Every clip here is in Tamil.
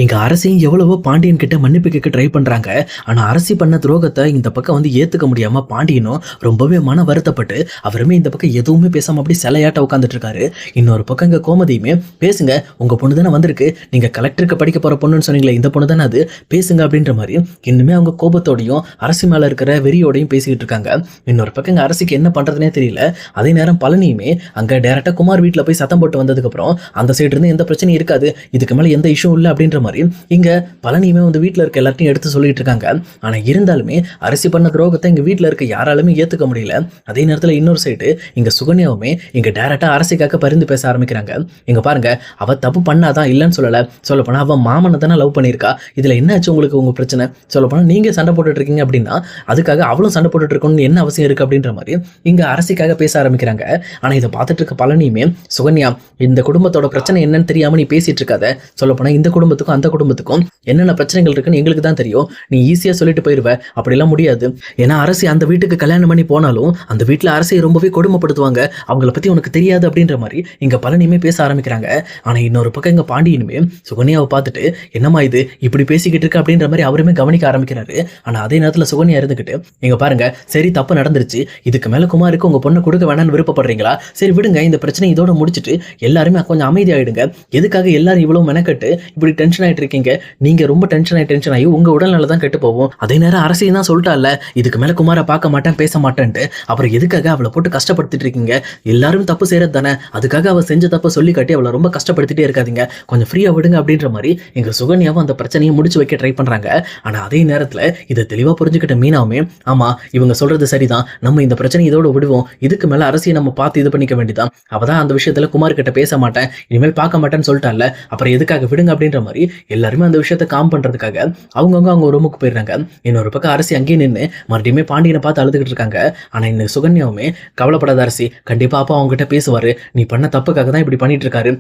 எங்க அரசியும் எவ்வளவோ பாண்டியன் கிட்ட மன்னிப்பு கேட்க ட்ரை பண்றாங்க. ஆனா அரசி பண்ண துரோகத்த இந்த பக்கம் வந்து ஏத்துக்க முடியாம பாண்டியனும் ரொம்பவே மன வருத்தப்பட்டு, அவருமே இந்த பக்கம் எதுவுமே பேசாம அப்படியே சிலையாட்ட உட்கார்ந்துட்டு இருக்காரு. இன்னொரு பக்கம் இங்க கோமதியுமே, "பேசுங்க, உங்க பொண்ணு தானே வந்திருக்கு. நீங்க கலெக்டருக்கு படிக்க போற பொண்ணுன்னு சொன்னீங்களே, இந்த பொண்ணு தானே அது. பேசுங்க" அப்படின்ற மாரி இன்னுமே அவங்க கோபத்தோடையும், அரசி மேல இருக்கிற வெறியோடையும் பேசிக்கிட்டு இருக்காங்க. இன்னொரு பக்கம் இங்க அரசிக்கு என்ன பண்றதுன்னே தெரியல. அதே நேரம் பழனியுமே அங்க டைரக்ட்டா குமார் வீட்ல போய் சத்தம் போட்டு வந்ததுக்கு அப்புறம், அந்த சைடு இருந்து எந்த பிரச்சனையும் இருக்காது. இதுக்கு மேல எந்த இஷ்யூ இல்ல அப்படின்ற மாரி இங்க பழனியுமே வந்து வீட்ல இருக்க எல்லாத்தையும் எடுத்து சொல்லிட்டு இருக்காங்க. ஆனா இருந்தாலுமே அரசி பண்ண துரோகத்தை இங்க வீட்ல இருக்க யாராலுமே ஏத்துக்க முடியல. அதே நேரத்துல இன்னொரு சைடு இங்க சுகன்யாவுமே இங்க டைரக்டா அரசிக்காக பரிந்து பேச ஆரம்பிக்கிறாங்க. இங்க பாருங்க, அவ தப்பு பண்ணாதான், இல்லன்னு சொல்லல. சொல்லப்போனா அவ மாமனை தானே லவ் பண்ணியிருக்கா. இதுல என்ன ஆச்சு உங்களுக்கு, உங்க பிரச்சனை? சொல்லப்போனா நீங்க சண்டை போட்டுட்டு இருக்கீங்க அப்படின்னா அதுக்காக அவளும் சண்டை போட்டுட்டு இருக்கணும்னு என்ன அவசியம் இருக்கு அப்படின்ற மாதிரி இங்க அரசிக்காக பேச ஆரம்பிக்கிறாங்க. ஆனா இதை பார்த்துட்டு இருக்க பழனியுமே, சுகன்யா, இந்த குடும்பத்தோட பிரச்சனை என்னன்னு தெரியாம நீ பேசிட்டு இருக்காத. சொல்லப்போனா இந்த குடும்பத்துக்கும் அந்த குடும்பத்துக்கும் என்னென்ன பிரச்சனைகள் இருக்குன்னு எங்களுக்கு தான் தெரியும். நீ ஈஸியா சொல்லிட்டு போயிருவ. அப்படிலாம் முடியாது. ஏன்னா அரசி அந்த வீட்டுக்கு கல்யாணம் பண்ணி போனாலும் அந்த வீட்டுல அரசியை ரொம்பவே கொடுமைப்படுத்துவாங்க. அவங்கள பத்தி உனக்கு தெரியாது அப்படின்ற மாதிரி இங்க பழனியுமே பேச ஆரம்பிக்கிறாங்க. ஆனா இன்னொரு பக்கம் இங்க பாண்டியனுமே சுகன்யாவை பார்த்துட்டு, என்னம்மா இது இப்படி பேசிக்கிட்டு இருக்கு அப்படின்ற மாதிரி அவருமே கவனிக்க ஆரம்பிக்கிறாரு. ஆனா அதே நேரத்துல சுகன்யா இருந்துகிட்டு, இங்க பாருங்க, சரி தப்பு நடந்துருச்சு. இதுக்கு மேல குமாருக்கு உங்க பொண்ணை கொடுக்க வேணாம்னு விருப்பப்படுறீங்களா? சரி விடுங்க, இந்த பிரச்சனை இதோட முடிச்சிட்டு எல்லாருமே கொஞ்சம் அமைதியாயிடுங்க. எதுக்காக எல்லாரும் இவ்வளவு மெனக்கட்டு இப்படி டென்ஷன் ஆயிட்டு இருக்கீங்க? நீங்க ரொம்ப டென்ஷன் ஆகி உங்க உடல்நல தான் கெட்டு போகும். அதே நேரம் அரசியும் தான் சொல்லிட்டால, இதுக்கு மேல குமாரை பார்க்க மாட்டேன், பேச மாட்டேன்ட்டு. அப்புறம் எதுக்காக அவளை போட்டு கஷ்டப்படுத்திட்டு இருக்கீங்க? எல்லாரும் தப்பு செய்யறது தானே. அதுக்காக அவ செஞ்ச தப்ப சொல்லி காட்டி அவளை ரொம்ப கஷ்டப்படுத்திட்டே இருக்காதீங்க. கொஞ்சம் ஃப்ரீயா விடுங்க அப்படின்ற மாதிரி எங்க சுகன்யாவும் அந்த பிரச்சனையை முடிச்சு வைக்க ட்ரை பண்றாங்க. ஆனா அதே நேரத்துல இதை தெளிவா புரிஞ்சுக்கிட்ட மீனாவுமே, ஆமா இவங்க சொல்றது சரிதான், நம்ம இந்த பிரச்சனை இதோட விடுவோம். இதுக்கு மேல அரசியை நம்ம பார்த்து இது பண்ணிக்க வேண்டியதான். அவதான் அந்த விஷயத்துல குமார் கிட்ட பேச மாட்டேன், இனிமேல் பார்க்க மாட்டேன்னு சொல்லிட்டால, அப்புறம் எதுக்காக விடுங்க அப்படின்ற மாதிரி எல்லாருமே அந்த விஷயத்தை காம் பண்றதுக்காக அவங்கவுங்க அவங்க ரூமுக்கு போயிடுறாங்க. இன்னொரு பக்கம் அரசி அங்கேயே நின்று மறுபடியுமே பாண்டியனை பார்த்து அழுதுகிட்டு இருக்காங்க. ஆனா இந்த சுகன்யாவுமே, கவலைப்படாத அரசி, கண்டிப்பா அப்பா அவங்க கிட்ட பேசுவாரு. நீ பண்ண தப்புக்காக தான் இப்படி பண்ணிட்டு இருக்காரு.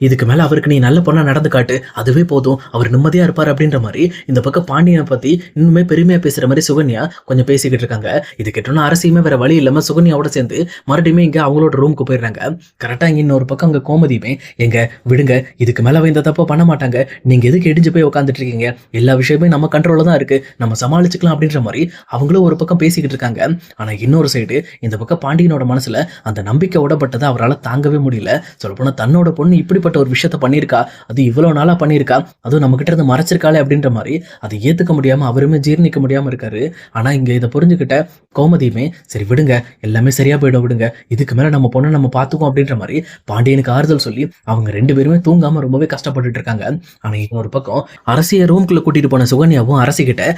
இதுக்கு மேல அவருக்கு நீ நல்ல பொண்ணா நடந்து காட்டு, அதுவே போதும், அவர் நிம்மதியா இருப்பார் அப்படின்ற மாதிரி இந்த பக்கம் பாண்டியனை பத்தி இன்னுமே பெருமையா பேசுற மாதிரி சுகன்யா கொஞ்சம் பேசிக்கிட்டு இருக்காங்க. இது கேட்டோம்னா அரசியுமே வேற வழி இல்லாம சுகன்யாவோட சேர்ந்து மறுபடியுமே இங்க அவங்களோட ரூமுக்கு போயிடுறாங்க. கரெக்டா இங்க இன்னொரு பக்கம் அங்க கோமதியுமே, எங்க விடுங்க, இதுக்கு மேல இந்த தப்ப பண்ண மாட்டாங்க, நீங்க எதுக்கு இடிஞ்சு போய் உட்காந்துட்டு இருக்கீங்க? எல்லா விஷயமே நம்ம கண்ட்ரோல்ல தான் இருக்கு, நம்ம சமாளிச்சுக்கலாம் அப்படின்ற மாதிரி அவங்களும் ஒரு பக்கம் பேசிக்கிட்டு இருக்காங்க. ஆனா இன்னொரு சைடு இந்த பக்கம் பாண்டியனோட மனசுல அந்த நம்பிக்கை விடப்பட்டதை அவரால் தாங்கவே முடியல. சொல்லப்போனா தன்னோட பொண்ணு இப்படிப்பட்ட ஒரு விஷயத்த பண்ணியிருக்கா, அது இவ்வளவு நாளா பண்ணியிருக்கா, அதுவும் நம்ம கிட்ட இருந்து மறைச்சிருக்காளே அப்படின்ற மாதிரி அதை ஏத்துக்க முடியாம அவருமே ஜீர்ணிக்க முடியாம இருக்காரு. ஆனா இங்க இதை புரிஞ்சுக்கிட்ட கோமதியுமே, சரி விடுங்க, எல்லாமே சரியா போயிடும், விடுங்க, இதுக்கு மேல நம்ம பொண்ணை நம்ம பார்த்துக்கோம் அப்படின்ற மாதிரி பாண்டியனுக்கு ஆறுதல் சொல்லி அவங்க ரெண்டு பேருமே தூங்காம ரொம்பவே கஷ்டப்பட்டுட்டு இருக்காங்க. ஆனா இன்னொரு பக்கம் அரசியை ரூம்குள்ள கூட்டிட்டு போன சுகன்யாவும் அரசி கிட்ட,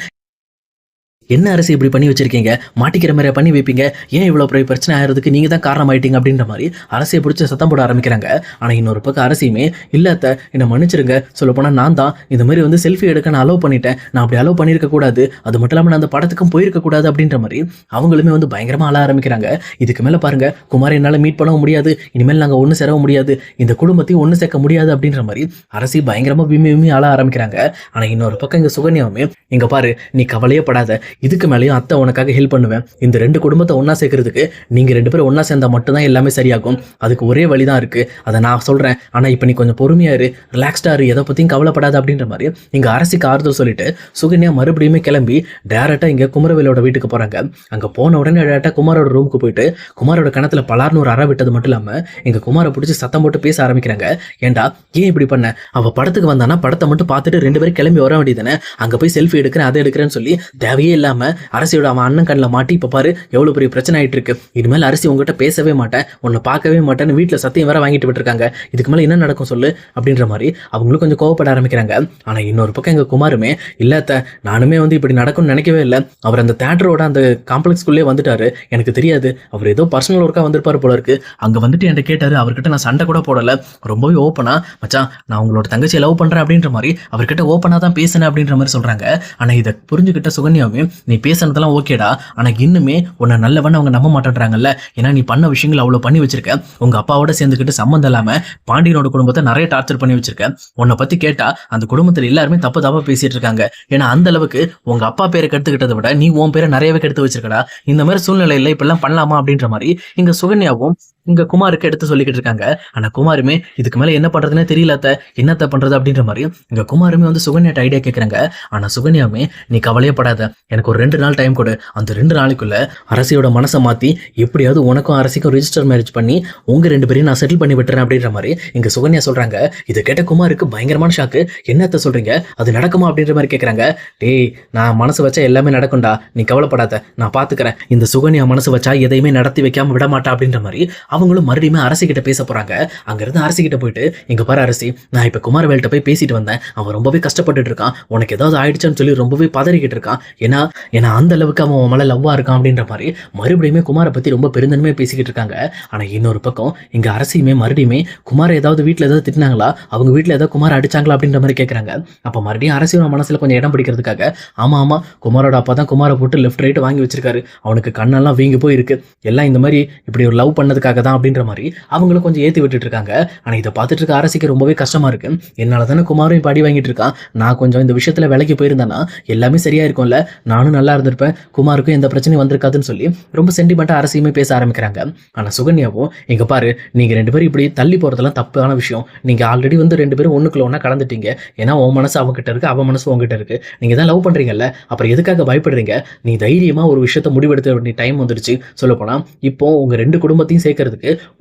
என்ன அரசி இப்படி பண்ணி வச்சிருக்கீங்க? மாட்டிக்கிற மாதிரி பண்ணி வைப்பீங்க. ஏன் இவ்வளவு பெரிய பிரச்சனை ஆகிறதுக்கு நீங்க தான் காரணம் ஆயிட்டீங்க அப்படின்ற மாதிரி அரசியை பிடிச்சி சத்தம் போட ஆரம்பிக்கிறாங்க. ஆனா இன்னொரு பக்கம் அரசியுமே, இல்ல அத்தை, என்ன மன்னிச்சிருங்க, சொல்ல போனா நான் தான் இந்த மாதிரி வந்து செல்ஃபி எடுக்க நான் அலோவ் பண்ணிட்டேன், நான் அப்படி அலோவ் பண்ணிருக்க கூடாது, அது மட்டும் இல்லாம நான் அந்த படத்துக்கும் போயிருக்க கூடாது அப்படின்ற மாதிரி அவங்களுமே வந்து பயங்கரமா அழ ஆரம்பிக்கிறாங்க. இதுக்கு மேல பாருங்க, குமார் என்னால மீட் பண்ணவும் முடியாது, இனிமேல் நாங்க ஒண்ணு சேரவும் முடியாது, இந்த குடும்பத்தையும் ஒண்ணு சேர்க்க முடியாது அப்படின்ற மாதிரி அரசி பயங்கரமா விம்மி அழ ஆரம்பிக்கிறாங்க. ஆனா இன்னொரு பக்கம் இங்க சுகன்யாவுமே, இங்க பாரு, நீ கவலையே படாத, இதுக்கு மேலேயும் அத்தை உனக்காக ஹெல்ப் பண்ணுவேன். இந்த ரெண்டு குடும்பத்தை ஒன்னா சேர்க்கறதுக்கு நீங்க ரெண்டு பேரும் ஒன்னா சேர்ந்தா மட்டும்தான் எல்லாமே சரியாகும். அதுக்கு ஒரே வழிதான் இருக்கு, அதை நான் சொல்றேன். ஆனா இப்ப நீ கொஞ்சம் பொறுமையா இரு, ரிலாக்ஸ்டா இரு, எதை பத்தியும் கவலைப்படாத அப்படின்ற மாதிரி இங்க அரசிக்கு ஆறுதல் சொல்லிட்டு சுகன்யா மறுபடியுமே கிளம்பி டைரக்டா இங்க குமரவேலோட வீட்டுக்கு போறாங்க. அங்க போன உடனே டைரக்டா குமாரோட ரூமுக்கு போயிட்டு குமாரோட கணத்துல பலார்னு ஒரு அற விட்டது மட்டும் இல்லாம எங்க குமாரை பிடிச்சி சத்தம் போட்டு பேச ஆரம்பிக்கிறாங்க. ஏண்டா ஏன் இப்படி பண்ண? அவ படத்துக்கு வந்தானா படத்தை மட்டும் பார்த்துட்டு ரெண்டு பேரும் கிளம்பி வர வேண்டியதானே, அங்க போய் செல்ஃபி எடுக்கிறேன் அதை எடுக்கிறேன்னு சொல்லி தேவையே இல்லாம அரசியோட அவன் அண்ணன் கண்ணில் மாட்டி இப்ப பாரு எவ்வளவு பெரிய பிரச்சனை ஆயிட்டு இருக்கு. இனிமேல் அரசி உங்ககிட்ட பேசவே மாட்டேன், உன்னை பார்க்கவே மாட்டேன்னு வீட்டுல சத்தியம் வேற வாங்கிட்டு விட்டுருக்காங்க. இதுக்கு மேல என்ன நடக்கும் சொல்லு அப்படின்ற மாதிரி அவங்களும் கொஞ்சம் கோவப்பட ஆரம்பிக்கிறாங்க. ஆனா இன்னொரு பக்கம் எங்க குமாருமே, இல்லாத நானுமே வந்து இப்படி நடக்கும்னு நினைக்கவே இல்லை, அவர் அந்த தியேட்டரோட அந்த காம்ப்ளெக்ஸ்குள்ளே வந்துட்டாரு, எனக்கு தெரியாது, அவர் ஏதோ பர்சனல் ஒர்க்கா வந்திருப்பாரு போல இருக்கு, அங்க வந்துட்டு என்கிட்ட கேட்டாரு, அவர்கிட்ட நான் சண்டை கூட போடல, ரொம்பவே ஓப்பனா, மச்சான் நான் உங்களோட தங்கச்சியை லவ் பண்றேன் அப்படின்ற மாதிரி அவர்கிட்ட ஓப்பனா தான் பேசினேன் அப்படின்ற மாதிரி சொல்றாங்க. ஆனா இதை புரிஞ்சுக்கிட்ட சுகன்யாவே, நீ பேசுனதெல்லாம் ஓகேடா, ஆனா இன்னுமே உன்னை நல்லவன்னு அவங்க நம்ப மாட்டேன்றாங்கல்ல. ஏன்னா நீ பண்ண விஷயங்கள் அவ்வளோ பண்ணி வச்சிருக்க. உங்க அப்பாவோட சேர்ந்துக்கிட்டு சம்மந்தம் இல்லாம பாண்டியனோட குடும்பத்தை நிறைய டார்ச்சர் பண்ணி வச்சிருக்க. உன்னை பத்தி கேட்டா அந்த குடும்பத்துல எல்லாருமே தப்பு தப்பா பேசிட்டு இருக்காங்க. ஏன்னா அந்த அளவுக்கு உங்க அப்பா பேரை கெடுத்துக்கிட்டதை விட நீ உன் பேரை நிறையவே கெடுத்து வச்சிருக்கடா. இந்த மாதிரி சூழ்நிலையில இப்பெல்லாம் பண்ணலாமா அப்படின்ற மாதிரி இங்க சுகன்யாவும் இங்க குமாருக்கு எடுத்து சொல்லிக்கிட்டு இருக்காங்க. ஆனா குமாருமே இதுக்கு மேல என்ன பண்றதுன்னே தெரியல அத்தை, என்னத்த பண்றது அப்படின்ற மாதிரி இங்க குமாருமே வந்து சுகன்யாட்ட ஐடியா கேட்கறாங்க. ஆனா சுகன்யாவுமே நீ கவலையே படாத, எனக்கு ஒரு 2 நாள் டைம் கொடு. அந்த 2 நாளைக்குள்ள அரசியோட மனசை மாத்தி எப்படியாவது உனக்கும் அரசிக்கும் ரெஜிஸ்டர் மேரேஜ் பண்ணி உங்க 2 பேரையும் நான் செட்டில் பண்ணி விட்டுறேன் அப்படின்ற மாதிரி இங்க சுகன்யா சொல்றாங்க. இதை கேட்ட குமாருக்கு பயங்கரமான ஷாக்கு. என்னத்த சொல்றீங்க, அது நடக்குமா அப்படின்ற மாதிரி கேட்கறாங்க. டேய், நான் மனசு வச்சா எல்லாமே நடக்கும்டா, நீ கவலைப்படாத, நான் பாத்துக்கிறேன். இந்த சுகன்யா மனசு வச்சா எதையுமே நடத்தி வைக்காம விட மாட்டா அப்படின்ற மாதிரி அவங்களும் மறுபடியும் அரசி கிட்ட பேச போறாங்க. அங்கிருந்து அரசி கிட்ட போயிட்டு, இங்க பாரு அரசி, நான் இப்ப குமாரவேல்கிட்ட போய் பேசிட்டு வந்தேன். அவன் ரொம்பவே கஷ்டப்பட்டுட்டு இருக்கான், உனக்கு ஏதாவது ஆயிடுச்சான்னு சொல்லி ரொம்பவே பதறிக்கிட்டு இருக்கான். ஏன்னா அந்த அளவுக்கு அவன் மேல லவ்வா இருக்கான் அப்படின்ற மாதிரி மறுபடியுமே குமாரை பத்தி ரொம்ப பெருந்தன்மையா பேசிக்கிட்டு இருக்காங்க. ஆனா இன்னொரு பக்கம் இங்க அரசியுமே மறுபடியுமே குமாரை ஏதாவது வீட்டுல ஏதாவது திட்டினாங்களா, அவங்க வீட்டுல ஏதாவது குமார் அடிச்சாங்களா அப்படின்ற மாதிரி கேட்கறாங்க. அப்ப மறுபடியும் அரசியோட மனசுல கொஞ்சம் இடம் பிடிக்கிறதுக்காக, ஆமா குமாரோட அப்பா தான் குமாரை போட்டு லெஃப்ட் ரைட் வாங்கி வச்சிருக்காரு, அவனுக்கு கண்ணெல்லாம் வீங்கி போயிருக்கு, எல்லாம் இந்த மாதிரி இப்படி ஒரு லவ் பண்ணதுக்காக தான் அப்படின்ற மாதிரி அவங்களும் கொஞ்சம் ஏத்தி விட்டுட்டு இருக்காங்க. ஆனா இதை பார்த்துட்டு இருக்க அரசிக்கு ரொம்பவே கஷ்டமா இருக்கு. என்னால தானே குமாரும் இப்ப அடி வாங்கிட்டு இருக்கான், நான் கொஞ்சம் இந்த விஷயத்துல விலைக்கு போயிருந்தேன்னா எல்லாமே சரியா இருக்கும்ல, நானும் நல்லா இருந்திருப்பேன், குமாருக்கும் எந்த பிரச்சனையும் வந்திருக்காதுன்னு சொல்லி ரொம்ப சென்டிமெண்டா அரசியுமே பேச ஆரம்பிக்கிறாங்க. ஆனா சுகன்யாவும், இங்க பாரு, நீங்க 2 பேரும் இப்படி தள்ளி போறதெல்லாம் தப்பான விஷயம். நீங்க ஆல்ரெடி வந்து 2 பேரும் ஒண்ணுக்குள்ள ஒண்ணா கலந்துட்டீங்க. ஏன்னா உன் மனசு அவகிட்ட இருக்கு, அவ மனசு உங்ககிட்ட இருக்கு. நீங்க தான் லவ் பண்றீங்கல்ல, அப்புறம் எதுக்காக பயப்படுறீங்க? நீ தைரியமா ஒரு விஷயத்த முடிவெடுத்த வேண்டிய டைம் வந்துருச்சு. சொல்ல போனா இப்போ உங்க 2 குடும்பத்தையும் சேர்க்கறதுக்கு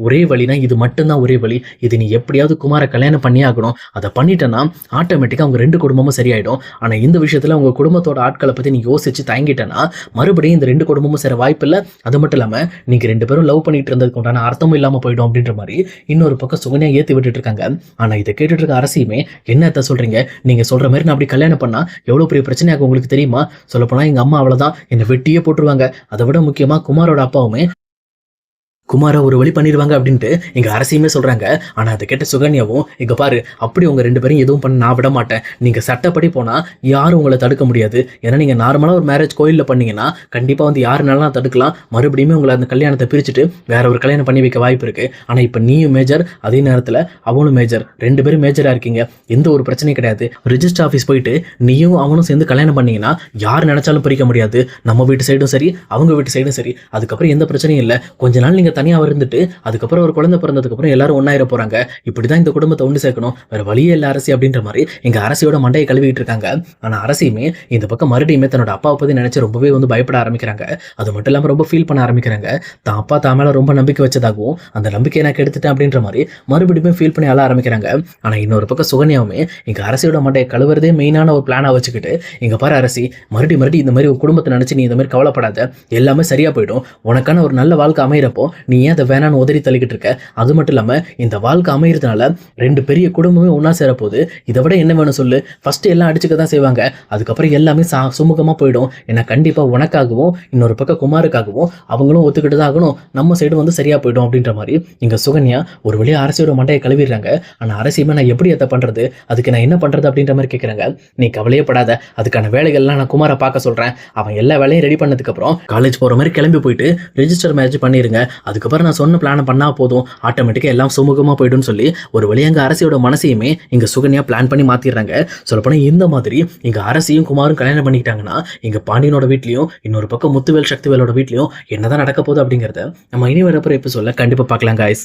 ஒரே வழினா இது மட்டும்தான் ஒரே வழி. இது நீ எப்படியாவது குமார கல்யாணம் பண்ணி ஆகணும். அதை பண்ணிட்டேன்னா ஆட்டோமேட்டிக்கா அவங்க 2 குடும்பமும் சரியாயிடும். ஆனா இந்த விஷயத்துல உங்க குடும்பத்தோட ஆட்களை பத்தி நீ யோசிச்சு தயங்கிட்டேன்னா மறுபடியும் இந்த 2 குடும்பமும் சேர வாய்ப்பு இல்லை. அது மட்டும் இல்லாம நீங்க 2 பேரும் லவ் பண்ணிட்டு இருந்ததுக்கு உண்டான அர்த்தமும் இல்லாம போயிடும் அப்படின்ற மாதிரி இன்னொரு பக்கம் சுகன்யா ஏத்தி விட்டுட்டு இருக்காங்க. ஆனா இதை கேட்டுட்டு இருக்க அரசியுமே, என்னத்த சொல்றீங்க, நீங்க சொல்ற மாதிரி நான் அப்படி கல்யாணம் பண்ணா எவ்வளவு பெரிய பிரச்சனையாக உங்களுக்கு தெரியுமா? சொல்ல போனா எங்க அம்மா அவ்வளவுதான் என்னை வெட்டியே போட்டுருவாங்க. அதை விட முக்கியமா குமாரோட அப்பாவுமே குமாரை ஒரு வழி பண்ணிடுவாங்க அப்படின்ட்டு எங்க அரசியுமே சொல்றாங்க. ஆனா அதை கேட்ட சுகன்யாவும், இங்க பாரு, அப்படி உங்க 2 பேரும் எதுவும் பண்ண நான் விட மாட்டேன். நீங்க சட்டப்படி போனா யாரும் உங்களை தடுக்க முடியாது. ஏன்னா நீங்க நார்மலா ஒரு மேரேஜ் கோயில்ல பண்ணீங்கன்னா கண்டிப்பா வந்து யாருனாலும் தடுக்கலாம். மறுபடியும் உங்களை அந்த கல்யாணத்தை பிரிச்சுட்டு வேற ஒரு கல்யாணம் பண்ணி வைக்க வாய்ப்பு இருக்கு. ஆனா இப்ப நீயும் மேஜர், அதே நேரத்துல அவனும் மேஜர், 2 பேரும் மேஜரா இருக்கீங்க, எந்த ஒரு பிரச்சனையும் கிடையாது. ரிஜிஸ்டர் ஆஃபீஸ் போயிட்டு நீயும் அவனும் சேர்ந்து கல்யாணம் பண்ணீங்கன்னா யார் நினைச்சாலும் பிரிக்க முடியாது. நம்ம வீட்டு சைடும் சரி, அவங்க வீட்டு சைடும் சரி. அதுக்கப்புறம் எந்த பிரச்சனையும் இல்லை. கொஞ்ச நாள் நீங்க தனியா இருந்துட்டு அதுக்கப்புறம் ஒரு குழந்தை பிறந்ததுக்கு அப்புறம் எல்லாரும் ஒன்னாயிர போறாங்க. இப்படிதான் இந்த குடும்பத்தை ஒன்று சேர்க்கணும், வேற வழியே இல்ல அரசி அப்படின்ற மாதிரி எங்க அரசியோட மண்டையை கழுவிட்டு இருக்காங்க. ஆனா அரசியுமே இந்த பக்கம் மறுபடியுமே தன்னோட அப்பாவை பத்தி நினைச்சு ரொம்பவே வந்து பயப்பட ஆரம்பிக்கிறாங்க. அது மட்டும் இல்லாம ரொம்ப ஃபீல் பண்ண ஆரம்பிக்கிறாங்க. தான் அப்பா தான் மேல ரொம்ப நம்பிக்கை வச்சதாகவும் அந்த நம்பிக்கையை நான் கெடுத்துட்டேன் அப்படின்ற மாதிரி மறுபடியும் ஃபீல் பண்ணி அழ ஆரம்பிக்கிறாங்க. ஆனா இன்னொரு பக்கம் சுகன்யாவுமே எங்க அரசியோட மண்டையை கழுவுறதே மெயினான ஒரு பிளானா வச்சுக்கிட்டு, இங்க பாரு அரசி, மறுபடியும் இந்த மாதிரி ஒரு குடும்பத்தை நினைச்சு நீ இந்த மாதிரி கவலைப்படாத, எல்லாமே சரியா போயிடும். உனக்கான ஒரு நல்ல வாழ்க்கை அமையிறப்போ நீ ஏன் அதை வேணான்னு உதறி தள்ளிக்கிட்டு இருக்க? அது மட்டும் இல்லாம இந்த வாழ்க்கை அமையறதுனால 2 பெரிய குடும்பமே ஒன்னா சேரப்போகுது. இதை விட என்ன வேணும் சொல்லு? ஃபர்ஸ்ட் எல்லாம் அடிச்சுக்க தான் செய்வாங்க, அதுக்கப்புறம் எல்லாமே சுமூகமா போயிடும். ஏன்னா கண்டிப்பா உனக்காகவும் இன்னொரு பக்கம் குமாருக்காகவும் அவங்களும் ஒத்துக்கிட்டு தான் ஆகணும், நம்ம சைடு வந்து சரியா போயிடும் அப்படின்ற மாதிரி இங்க சுகன்யா ஒரு வழியா அரசியோட மண்டையை கழுவிடுறாங்க. ஆனா அரசியுமே நான் எப்படி அதை பண்றது, அதுக்கு நான் என்ன பண்றது அப்படின்ற மாதிரி கேட்கறாங்க. நீ கவலையே படாத, அதுக்கான வேலைகள்லாம் நான் குமாரை பார்க்க சொல்றேன். அவன் எல்லா வேலையும் ரெடி பண்ணதுக்கு அப்புறம் காலேஜ் போற மாதிரி கிளம்பி போயிட்டு ரெஜிஸ்டர் மேரேஜ் பண்ணிருங்க. அதுக்கப்புறம் நான் சொன்ன பிளான் பண்ணா போதும், ஆட்டோமேட்டிக்கா எல்லாம் சுமூகமா போயிடும் சொல்லி ஒரு வழியா எங்க அரசியோட மனசையுமே இங்க சுகன்யா பிளான் பண்ணி மாத்திடுறாங்க. சொல்லப்போனா இந்த மாதிரி இங்க அரசியும் குமாரும் கல்யாணம் பண்ணிக்கிட்டாங்கன்னா இங்க பாண்டியனோட வீட்லயும் இன்னொரு பக்கம் முத்துவேல் சக்திவேலோட வீட்லயும் என்னதான் நடக்க போகுது அப்படிங்கறத நம்ம இனி வரப்போற எபிசோட்ல கண்டிப்பா பார்க்கலாம் guys.